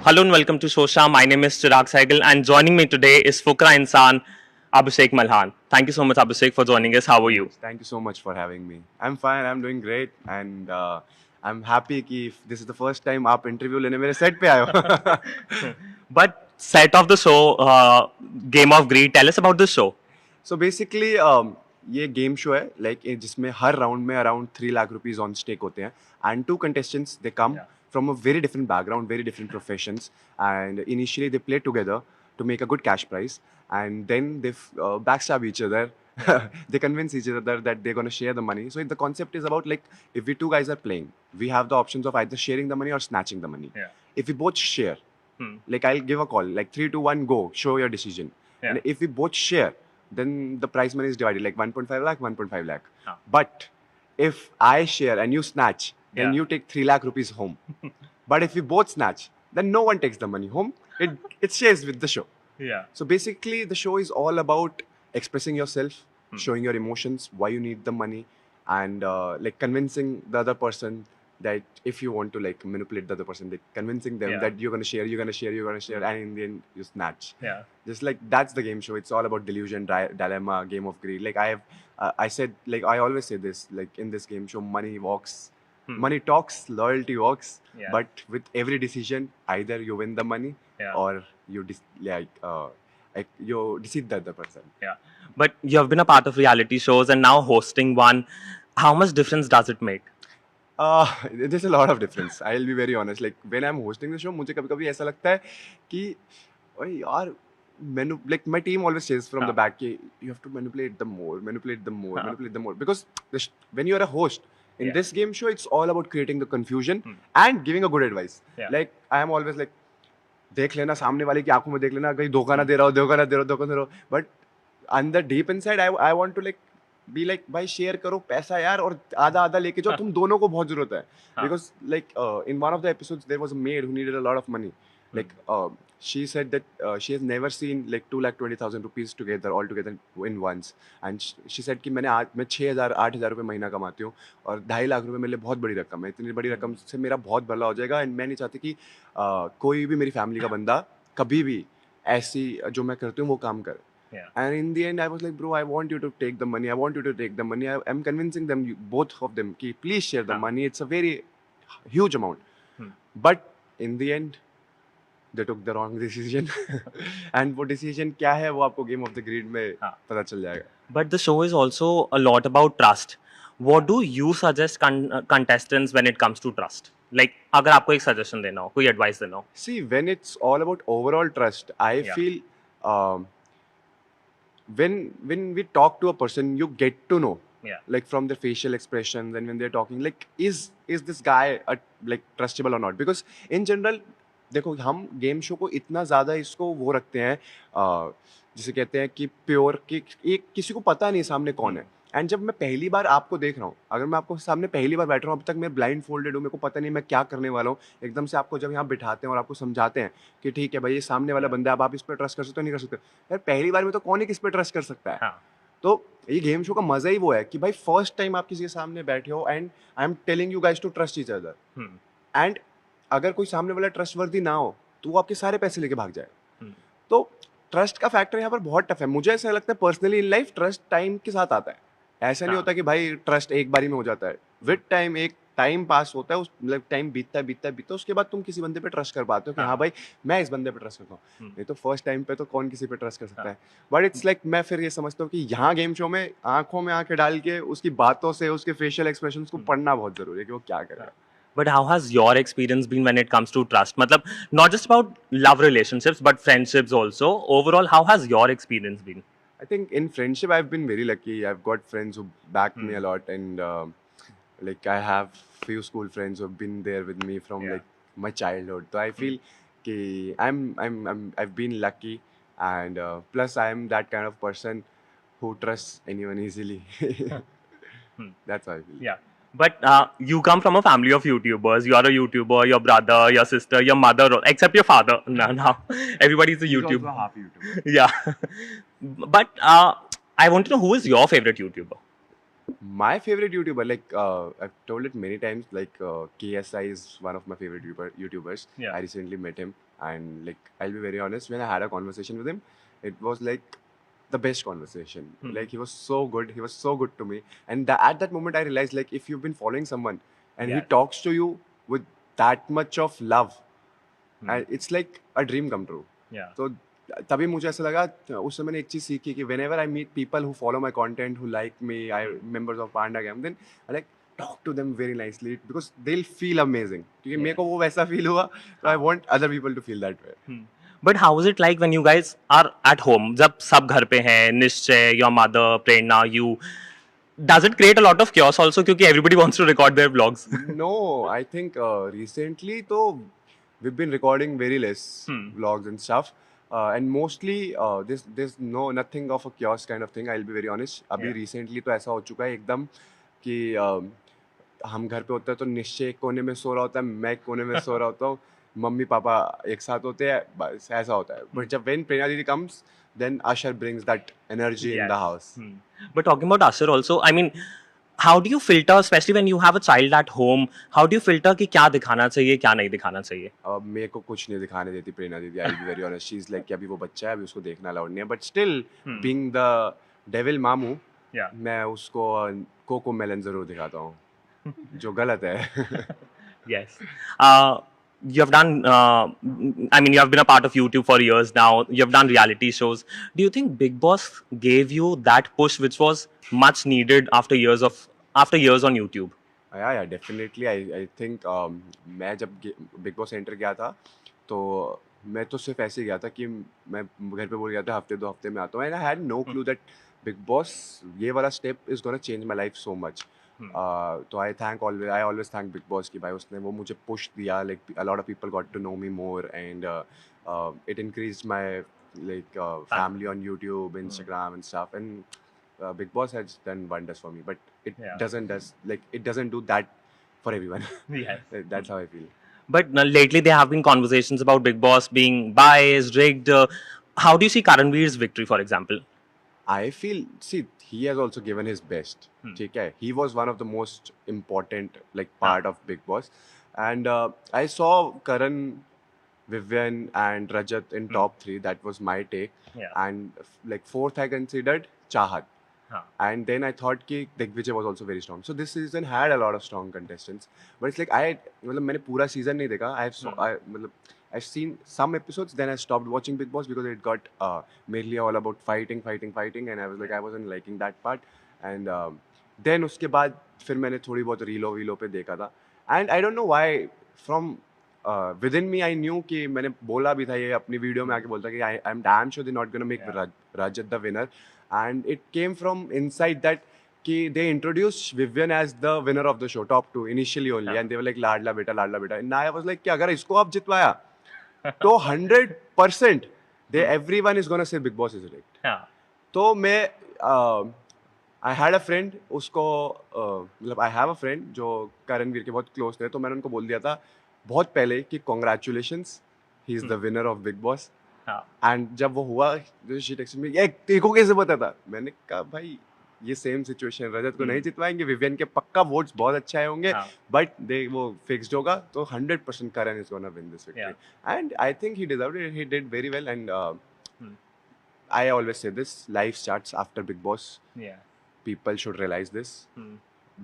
Hello and welcome to Shosha. My name is Chirag Saigal and joining me today is Fukra Insan Abhishek Malhan. Thank you so much, Abhishek, for joining us. How are you? Thank you so much for having me. I'm fine. I'm doing great, and I'm happy कि this is the first time आप interview लेने मेरे set पे आए हो. But set of the show, Game of Greed. Tell us about this show. So basically, ये game show है like जिसमें हर round में around 3 lakh rupees on stake होते हैं, and two contestants they come from a very different background, very different professions, and initially they play together to make a good cash prize, and then they backstab each other. They convince each other that they're going to share the money. So the concept is about like if we two guys are playing, we have the options of either sharing the money or snatching the money. Yeah. If we both share, like I'll give a call, like 3, 2, 1, go, show your decision. Yeah. And if we both share, then the prize money is divided like 1.5 lakh, 1.5 lakh. Ah. But if I share and you snatch, then Yeah. you take 3 lakh rupees home. But if we both snatch, then no one takes the money home. It shares with the show. Yeah. So basically, the show is all about expressing yourself, showing your emotions, why you need the money, and like convincing the other person that if you want to like manipulate the other person, like convincing them Yeah. that you're gonna share, and in the end you snatch. Yeah. Just like that's the game show. It's all about delusion, dilemma, game of greed. Like I said, like I always say this, like in this game show, money walks. Money talks, loyalty walks, Yeah. but with every decision, either you win the money Yeah. or you you deceive the other person. Yeah. But you have been a part of reality shows and now hosting one. How much difference does it make? There's a lot of difference. I'll be very honest. Like when I'm hosting the show, मुझे कभी-कभी ऐसा लगता है कि ओए यार like my team always says from the back कि you have to manipulate them more, manipulate them more, manipulate them more because when you're a host in Yeah. this game show, it's all about creating the confusion and giving a good advice. Yeah. Like I am always like देख लेना सामने वाले की आंखों में देख लेना कहीं धोखा ना दे रहा हो धोखा ना दे रहा हो धोखा ना दे रहा हो बट अंदर deep inside I want to like be like भाई शेयर करो पैसा यार और आधा आधा लेके जाओ तुम दोनों को बहुत जरूरत है because like in one of the episodes there was a maid who needed a lot of money like she said that she has never seen like 2,20,000 rupees together all together in once and she said कि मैं 6,000 8,000 रुपये महीना कमाती हूँ और 2.5 लाख रुपए मेरे लिए बहुत बड़ी रकम है इतनी बड़ी रकम से मेरा बहुत भला हो जाएगा एंड मैं नहीं चाहती कि कोई भी मेरी फैमिली का बंदा कभी भी ऐसी जो मैं करती हूँ वो काम करे Yeah. And in the end, I was like, bro, I want you to take the money. I want you to take the money. I'm convincing them, both of them, कि please share the money. It's a very huge amount. But in the end, they took the wrong decision. And वो decision क्या है वो आपको Game of the Greed में पता चल जाएगा. But the show is also a lot about trust. What do you suggest contestants when it comes to trust? Like, अगर आपको एक suggestion देना हो, कोई advice देना हो. See, when it's all about overall trust, I feel when we talk to a person, you get to know, like from their facial expressions and when they're talking, like is this guy like trustable or not? Because in general, देखो हम game show को इतना ज़्यादा इसको वो रखते हैं जिसे कहते हैं कि प्योर कि एक किसी को पता नहीं सामने कौन है एंड जब मैं पहली बार आपको देख रहा हूँ अगर मैं आपको सामने पहली बार बैठ रहा हूँ अब तक मैं ब्लाइंड फोल्डेड हूँ मेरे को पता नहीं मैं क्या करने वाला हूँ एकदम से आपको जब यहाँ बिठाते हैं और आपको समझाते हैं कि ठीक है भाई ये सामने वाला बंदा है अब आप इस पर ट्रस्ट कर सकते हो नहीं कर सकते यार पहली बार में तो कौन ही किस पर ट्रस्ट कर सकता है तो ये गेम शो का मजा ही वो है कि भाई फर्स्ट टाइम आप किसी के सामने बैठे हो and I am telling you guys to trust each other and अगर कोई सामने वाला ट्रस्टवर्दी ना हो तो वो आपके सारे पैसे लेके भाग जाए तो ट्रस्ट का फैक्टर यहाँ पर बहुत टफ है मुझे ऐसा लगता है personally in life trust time के साथ आता है ऐसा नहीं होता कि भाई ट्रस्ट एक बारी में हो जाता है विद टाइम एक टाइम पास होता है उस मतलब टाइम बीतता उसके बाद तुम किसी बंदे पे ट्रस्ट कर पाते हो कि हाँ भाई मैं इस बंदे पे ट्रस्ट करता हूँ नहीं तो फर्स्ट टाइम पे तो कौन किसी पे ट्रस्ट कर सकता है बट इट्स लाइक मैं फिर ये समझता हूँ कि यहाँ गेम शो में आंखों में आंखें डाल के उसकी बातों से उसके फेशियल एक्सप्रेशन को पढ़ना बहुत जरूरी है कि वो क्या करेगा. But how has your experience been when it comes to trust? Matlab, not just about love relationships, but friendships also. Overall, how has your experience been? I think in friendship, I've been very lucky. I've got friends who backed me a lot, and like I have few school friends who've been there with me from like my childhood. So I feel कि I've been lucky, and plus I am that kind of person who trusts anyone easily. That's how I feel. Yeah. But you come from a family of YouTubers. You are a YouTuber, your brother, your sister, your mother, except your father. Now everybody's a YouTuber. Also half YouTuber. Yeah. But I want to know who is your favorite YouTuber? My favorite YouTuber, like I've told it many times, like KSI is one of my favorite YouTubers. Yeah. I recently met him, and like I'll be very honest, when I had a conversation with him, it was like the best conversation. Hmm. Like he was so good, he was so good to me, and at that moment I realized, like, if you've been following someone and he Yes. talks to you with that much of love, Hmm. and it's like a dream come true. Yeah. तो तभी मुझे ऐसा लगा, उस समय मैंने एक चीज़ सीखी कि whenever I meet people who follow my content, who like me, I members of Panda Gang, then I like talk to them very nicely because they'll feel amazing. क्योंकि मेरे Yeah. को वो वैसा feel हुआ, so I हाँ. want other people to feel that way. But how is it like when you guys are at home? जब सब घर पे हैं, निश्चय, your mother, Prerna, you. Does it create a lot of chaos also? क्योंकि everybody wants to record their vlogs. No, I think recently तो we've been recording very less vlogs and stuff. And mostly there's nothing of a chaos kind of thing. I'll be very honest. अभी Yeah. recently तो ऐसा हो चुका है एकदम कि हम घर पे होते हैं तो निश्चय एक कोने में सो रहा होता है, मैं एक कोने में सो रहा होता हूँ, मम्मी पापा एक साथ होते हैं, बस ऐसा होता है. But जब when Prerna Didi comes, then Usher brings that energy in the Yes. house. But talking about Usher also, I mean, how do you filter, especially when you have a child at home, how do you filter कि क्या दिखाना चाहिए, क्या नहीं दिखाना चाहिए? मेरे को कुछ नहीं दिखाने देती प्रेरणा दीदी. I be very honest, she is like कि अभी वो बच्चा है, अभी उसको देखना अलाउड नहीं है, but still being the devil मामू, Yeah. मैं उसको कोको मेलन जरूर दिखाता हूँ, जो गलत है. Yes. You have done, I mean, you have been a part of YouTube for years now. You have done reality shows. Do you think Big Boss gave you that push which was much needed after years on YouTube? या definitely. I think मैं जब big boss enter गया था तो मैं तो सिर्फ ऐसे ही गया था कि मैं घर पे बोल गया था हफ्ते 2 हफ्ते में आता हूँ, and I had no clue that Bigg Boss ये वाला step is gonna change my life so much. तो I always thank Bigg Boss कि भाई उसने वो मुझे पुश दिया, like a lot of people got to know me more, and it increase my like family on YouTube, Instagram and stuff, and Big Boss has done wonders for me, but it Yeah. doesn't do that for everyone. Yes. That's how I feel. But lately there have been conversations about Big Boss being biased, rigged. How do you see Karanveer's victory, for example? I feel, see, he has also given his best. ठीक है, he was one of the most important like part of Big Boss, and I saw Karan, Vivian and Rajat in top 3. That was my take. Yeah. And like fourth I considered Chahat. Huh. And then I thought कि Digvijay was also very strong. So this season had a lot of strong contestants. But it's like मतलब मैंने पूरा season नहीं देखा. I've seen some episodes, then I stopped watching Big Boss because it got mainly all about fighting, and I was like I wasn't liking that part. And then उसके बाद फिर मैंने थोड़ी बहुत रीलो पे देखा था. And I don't know why from within me I knew कि मैंने बोला भी था ये अपनी वीडियो में आके बोलता कि I'm damn sure they're not gonna make Rajat the winner. And it came from inside that कि they introduced Vivian as the winner of the show, top 2 initially only, and they were like लाडला बेटा. And I was like कि अगर इसको आप जितवाया तो 100% everyone is gonna say Big Boss is rigged. Yeah. तो मैं आई हैड अ फ्रेंड, उसको मतलब आई हैव अ फ्रेंड जो करणवीर के बहुत क्लोज थे, तो मैंने उनको बोल दिया था बहुत पहले कि congratulations, he is the winner of big boss. And जब वो हुआ, शी टेक्स्टेड मी, ये तेरे को कैसे पता था? मैंने कहा भाई ये सेम सिचुएशन, रजत को नहीं जितवाएंगे, विवियन के पक्का वोट्स बहुत अच्छे आए होंगे, बट दे वो फिक्स्ड होगा, तो 100% Karan is gonna win this victory. And I think he deserved it, he did very well. And I always say this, life starts after Big Boss. Yeah. People should realize this.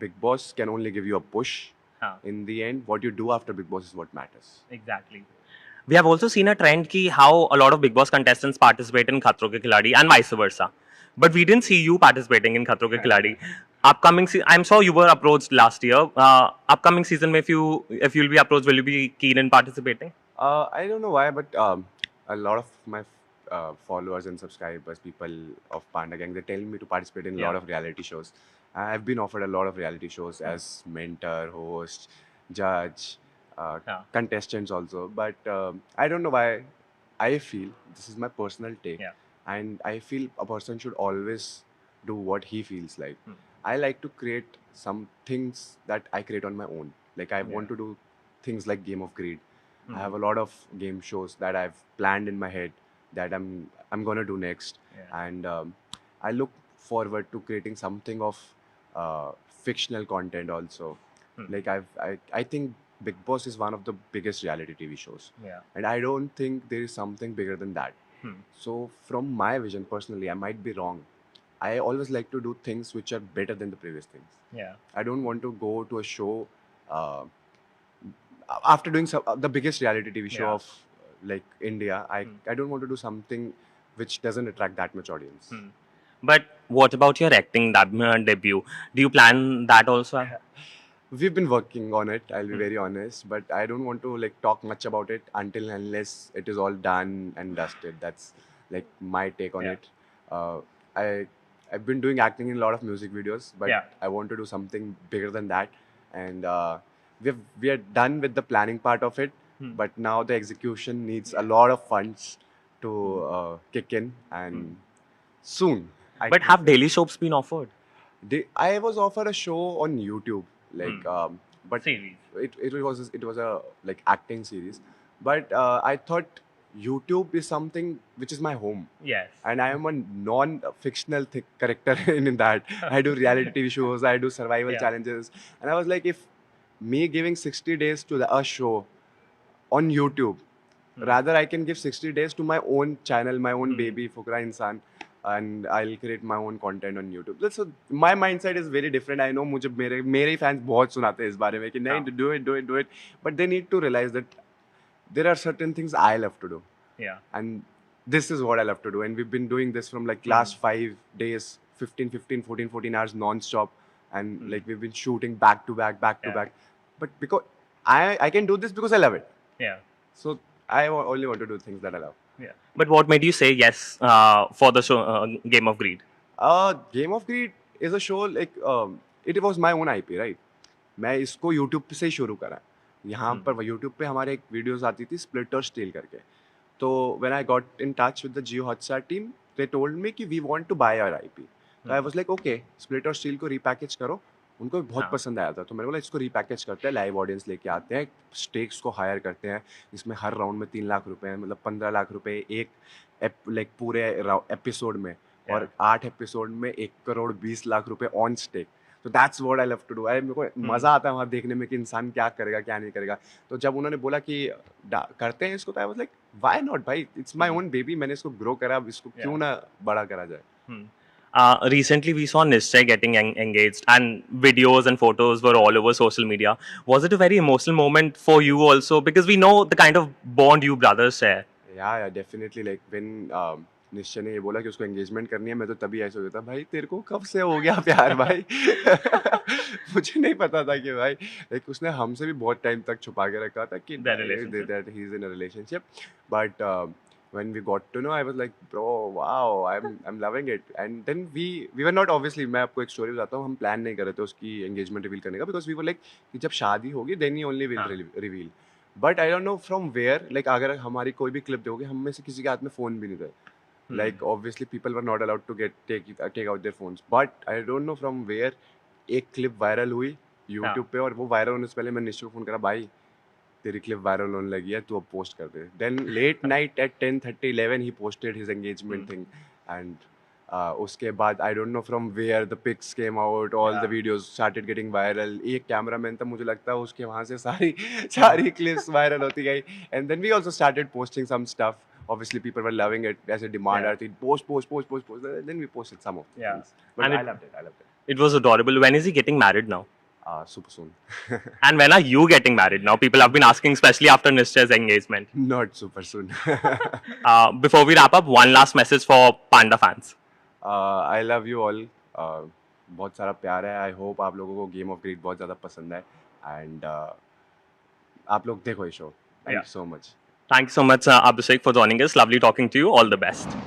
Big Boss can only give you a push. In the end, what you do after Big Boss is what matters. Exactly. We have also seen a trend ki how a lot of Big Boss contestants participate in Khatron Ke Khiladi and vice versa. But we didn't see you participating in Khatron Ke Khiladi. I'm sure you were approached last year. Upcoming season, if you'll be approached, will you be keen in participating? I don't know why, but a lot of my followers and subscribers, people of Panda Gang, they're telling me to participate in a lot of reality shows. I've been offered a lot of reality shows as mentor, host, judge, contestants also. But I don't know why. I feel, this is my personal take, and I feel a person should always do what he feels like. I like to create some things that I create on my own. Like I want to do things like Game of Greed. I have a lot of game shows that I've planned in my head that I'm gonna do next, and I look forward to creating something of fictional content also. Like I think Big Boss is one of the biggest reality TV shows, Yeah. and I don't think there is something bigger than that. So from my vision personally, I might be wrong. I always like to do things which are better than the previous things. Yeah. I don't want to go to a show uh, after doing the biggest reality TV show Yeah. of like India. I don't want to do something which doesn't attract that much audience. But what about your acting debut? Do you plan that also? We've been working on it, I'll be very honest, but I don't want to like talk much about it until unless it is all done and dusted. That's like my take on Yeah. it. Uh, I I've been doing acting in a lot of music videos, but Yeah. I want to do something bigger than that. And we are done with the planning part of it, but now the execution needs a lot of funds to kick in, and soon. I But think. have daily soaps been offered? I was offered a show on YouTube, like, but Series. it was a like acting series, but I thought YouTube is something which is my home, Yes. and I am a non-fictional character in that. I do reality TV shows, I do survival Yeah. challenges, and I was like, if me giving 60 days to a show on YouTube, rather I can give 60 days to my own channel, my own baby, Fukra Insan, and I'll create my own content on YouTube. So my mindset is very different. I know मुझे मेरे fans बहुत सुनाते हैं इस बारे में कि नहीं, do it, but they need to realize that there are certain things I love to do, Yeah. and this is what I love to do. And we've been doing this from like last 5 days, 14 hours non-stop, and like we've been shooting back to back. But because I can do this because I love it. Yeah. So I only want to do things that I love. Yeah. But what made you say yes for the show Game of Greed? Game of Greed is a show like it was my own IP, right? मैं इसको YouTube से ही शुरू करा. यहाँ पर YouTube पे हमारे एक वीडियोस आती थी स्प्लिट और स्टील करके. तो when I got in touch with the Jio Hotstar team, they told me कि we want to buy our IP. So I was like, okay, split और स्टील को रीपैकेज करो. उनको बहुत पसंद आया था, तो मैंने बोला इसको रीपैकेज करते हैं, लाइव ऑडियंस लेके आते हैं, स्टेक्स को हायर करते हैं, इसमें हर राउंड में 3 लाख रुपए हैं, मतलब 15 लाख रुपए एक लाइक पूरे एपिसोड में, और 8 एपिसोड में 1 करोड़ 20 लाख रुपए ऑन स्टेक. तो that's what I love to do. मेरे को मज़ा आता है वहाँ देखने में कि इंसान क्या करेगा क्या नहीं करेगा. तो जब उन्होंने बोला कि करते हैं इसको, तो I was like why not भाई, इट्स माय ओन बेबी, मैंने इसको ग्रो करा, अब इसको क्यों ना बड़ा करा जाए. Recently, we saw Nishchay getting engaged, and videos and photos were all over social media. Was it a very emotional moment for you also? Because we know the kind of bond you brothers share. Yeah, definitely. Like when निश्चय ने ये बोला कि उसको engagement करनी है, मैं तो तभी ऐसे हो गया था, भाई तेरे को कब से हो गया प्यार भाई. मुझे नहीं पता था कि भाई like उसने हमसे भी बहुत टाइम तक छुपा के रखा था कि that he is in a relationship. But when we got to know, I was like, bro, wow, I'm loving it. And then we were not, obviously, मैं आपको एक स्टोरी बताता हूँ, हम प्लान नहीं कर रहे थे उसकी एंगेजमेंट रिवील करने का, बिकॉज वी वर लाइक कि जब शादी होगी then he only will reveal. But I don't know from where, like अगर हमारी कोई भी क्लिप देखोगे, हम में से किसी के हाथ में फ़ोन भी नहीं था. Like obviously people were not allowed to take out their phones, but I don't know from where एक क्लिप वायरल हुई YouTube पे, और वो वायरल होने से पहले मैंने निश्चय को फोन करा, भाई तेरी क्लिप वायरल होने लगी है, तू अब पोस्ट कर दे. Then late night at 10:30 11 he posted his engagement thing, and उसके बाद I don't know from where the pics came out, all the videos started getting viral. एक कैमरामैन था, मुझे लगता है उसके वहाँ से सारी क्लिप्स वायरल होती गई. And then we also started posting some stuff. Obviously, people were loving it. As a demand, I think post. Then we posted some of the things. But And I loved it. It was adorable. When is he getting married now? Super soon. And when are you getting married now? People have been asking, especially after Nishchay's engagement. Not super soon. Before we wrap up, one last message for Panda fans. I love you all. बहुत सारा प्यार है. I hope आप लोगों को Game of Greed बहुत ज़्यादा पसंद है. And आप लोग देखो ये show. Thank you so much. Thank you so much, Abhishek, for joining us. Lovely talking to you. All the best.